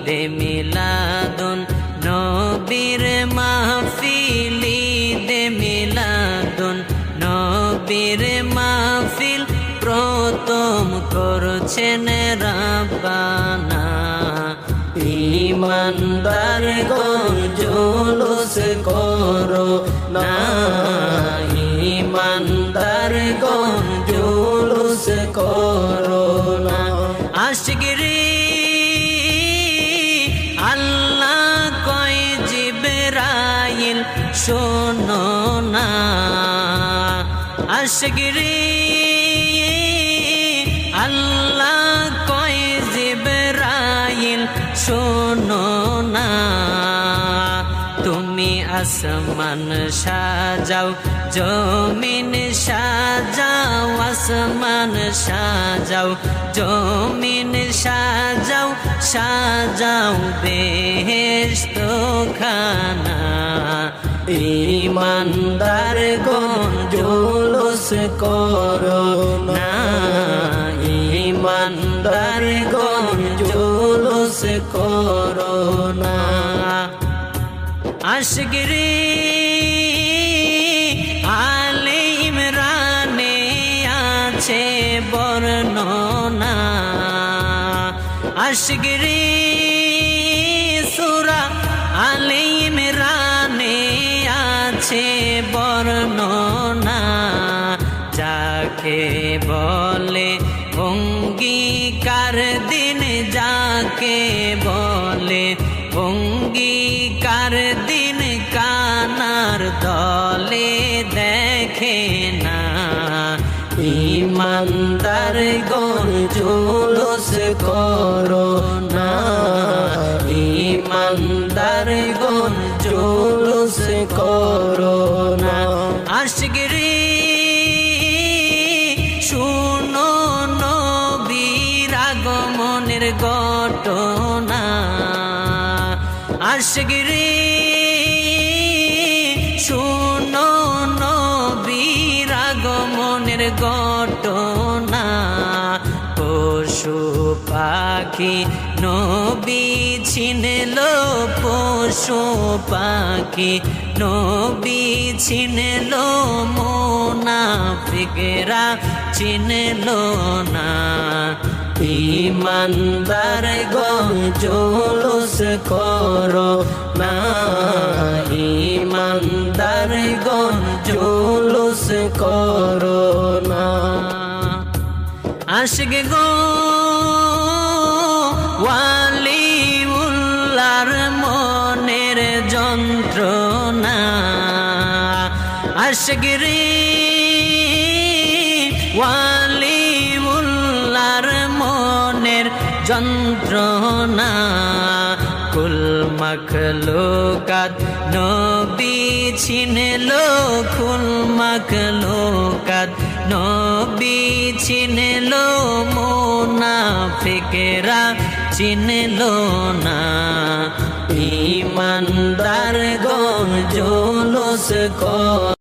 ঈদে মিলাদুন নবীর মাহফিল ঈদে মিলাদুন নবীর মাহফিল প্রথম করছেন রাব্বানা। ঈমানদার গণ জুলুস করো না, ঈমানদার গণ জুলুস করো না। আশিকরে আল্লাহ কয় জিবরাইল শোনো না, আশিকরে আল্লাহ কয় জিবরাইল শোনো না। তুমি আসমান সাজাও জমিন সাজাও, আসমান সাজাও জমিন সাজাও, সাজাও বেহেশত খানা। ঈমানদার গণ জুলুস করো না, ঈমানদার গণ জুলুস করো না। আশিকরে আলে ইমরানে আছে বর্ণনা, আশিকরে সূরা আলে ইমরানে আছে বর্ণনা। যাকে বলে অঙ্গীকার দিন, যাকে বলে অঙ্গীকার দিন, কানার দলে দেখে না। ঈমানদার গণ জুলুস করো না, ঈমানদার গণ জুলুস করো না। আশিকরে শুনো নবীর আগমনের ঘটনা, আশিকরে শুনো নবীর আগমনের ঘটনা। পশু পাখি নবী ছিনলো, পশু পাখি নবী ছিনলো, মুনাফিকরা চিনলো না। ঈমানদার গণ জুলুস করো না, ঈমানদার গণ জুলুস করো না। আশিক গো ওয়ালিউল্লাহর মনের যন্ত্রণা, আশিক রে ওয়ালিউল্লাহর মনের যন্ত্রণা। কুল মখলুকাত নবী ছিনলো, কুল মখলুকাত নবী ছিনলো, মুনাফিকরা চিনলো না। ঈমানদার গণ জুলুস করো